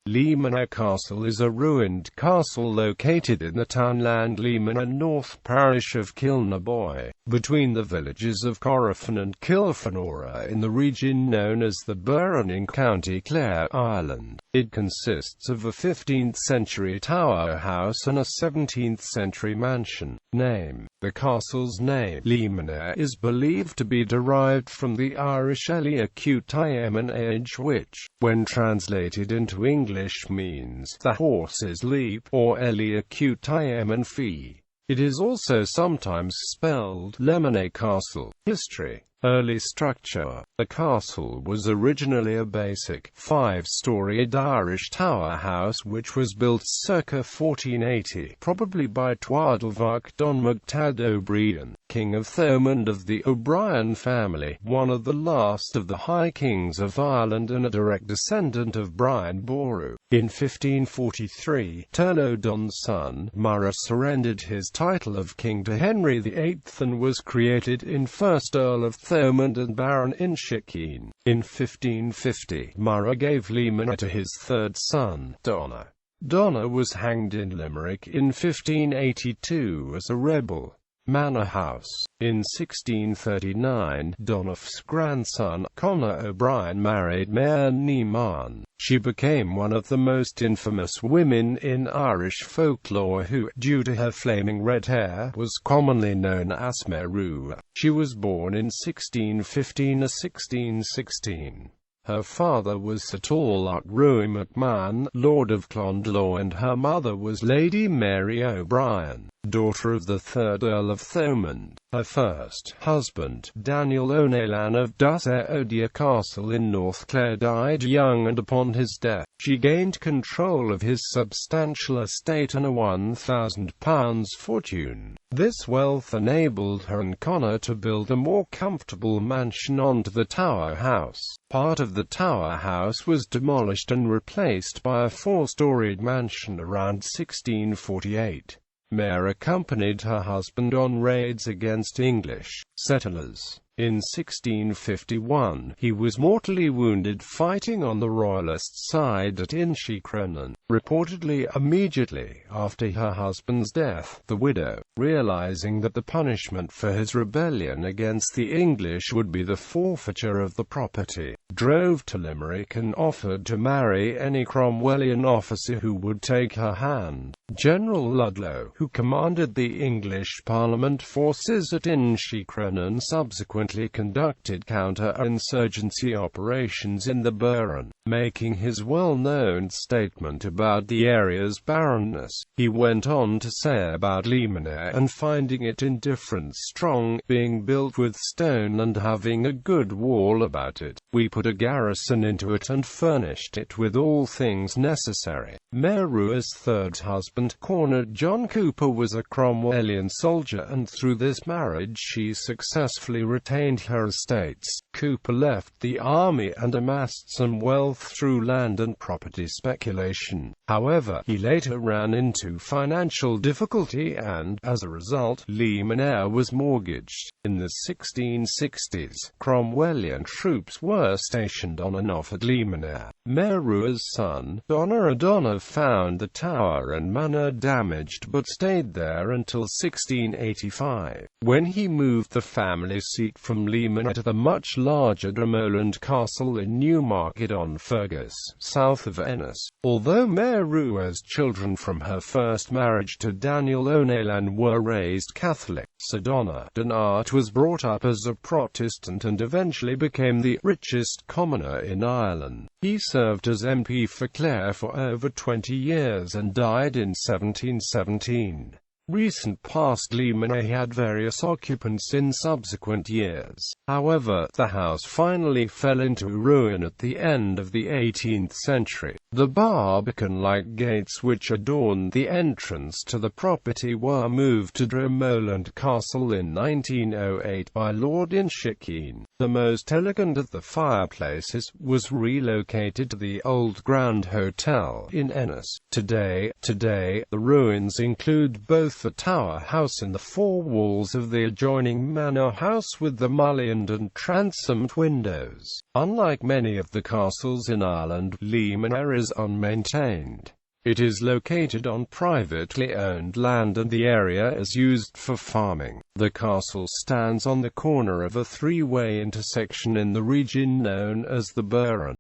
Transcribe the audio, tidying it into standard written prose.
Leamaneh Castle is a ruined castle located in the townland Leamaneh North, Parish of Kilnaboy, between the villages of Corofin and Kilfenora in the region known as the Burren in County Clare, Ireland. It consists of a 15th-century tower house and a 17th-century mansion. The castle's name, Leamaneh, is believed to be derived from the Irish Leamaneh, which, when translated into English, means "the horses leap," or Leamaneh. It is also sometimes spelled Leamaneh Castle. History. Early structure. The castle was originally a basic, 5-storied Irish tower house which was built circa 1480, probably by Tuadhalmhac Don Mactad O'Brien, King of Thomond of the O'Brien family, one of the last of the High Kings of Ireland and a direct descendant of Brian Boru. In 1543, Turnodon's son, Murray, surrendered his title of king to Henry VIII and was created in 1st Earl of Thomond and Baron-in-Chickeen. In 1550, Murray gave Leamaneh to his third son, Donogh. Donogh was hanged in Limerick in 1582 as a rebel. Manor House. In 1639, Donogh's grandson, Conor O'Brien, married Mare Leamaneh. She became one of the most infamous women in Irish folklore who, due to her flaming red hair, was commonly known as Mare Rua. She was born in 1615–1616. Her father was Sir Torlach Rua McMahon, Lord of Clondalkin, and her mother was Lady Mary O'Brien, daughter of the 3rd Earl of Thomond. Her first husband, Daniel O'Neilan of Leamaneh Castle in North Clare, died young, and upon his death, she gained control of his substantial estate and a £1,000 fortune. This wealth enabled her and Conor to build a more comfortable mansion onto the tower house. Part of the tower house was demolished and replaced by a 4-storied mansion around 1648. Mare accompanied her husband on raids against English settlers. In 1651, he was mortally wounded fighting on the Royalist side at Inchiquel. Reportedly immediately after her husband's death, the widow, realizing that the punishment for his rebellion against the English would be the forfeiture of the property, drove to Limerick and offered to marry any Cromwellian officer who would take her hand. General Ludlow, who commanded the English Parliament forces at Inchiquel, subsequently conducted counter-insurgency operations in the Burren, making his well-known statement about the area's barrenness. He went on to say about Leamaneh and finding it indifferent strong, being built with stone and having a good wall about it. We put a garrison into it and furnished it with all things necessary. Mare Rua's third husband, Cornet John Cooper, was a Cromwellian soldier, and through this marriage she successfully retained her estates. Cooper left the army and amassed some wealth through land and property speculation. However, he later ran into financial difficulty and, as a result, Leamaneh was mortgaged. In the 1660s, Cromwellian troops were stationed on and off at Leamaneh. Mare Rua's son, Donogh, found the tower and manor damaged but stayed there until 1685, when he moved the family seat from Leamaneh to the much larger Drummond Castle in Newmarket-on-Fergus, south of Ennis. Although Mare Rua's children from her first marriage to Daniel O'Neilan were raised Catholic, Sir Donogh was brought up as a Protestant and eventually became the richest commoner in Ireland. He served as MP for Clare for over 20 years and died in 1717. Recent past Leamaneh had various occupants in subsequent years. However, the house finally fell into ruin at the end of the 18th century. The barbican-like gates which adorned the entrance to the property were moved to Drummond Castle in 1908 by Lord Inchiquel. The most elegant of the fireplaces was relocated to the Old Grand Hotel in Ennis. Today, the ruins include both the tower house and the 4 walls of the adjoining manor house with the mullioned and transomed windows. Unlike many of the castles in Ireland, Leamaneh is is unmaintained. It is located on privately owned land and the area is used for farming. The castle stands on the corner of a three-way intersection in the region known as the Burren.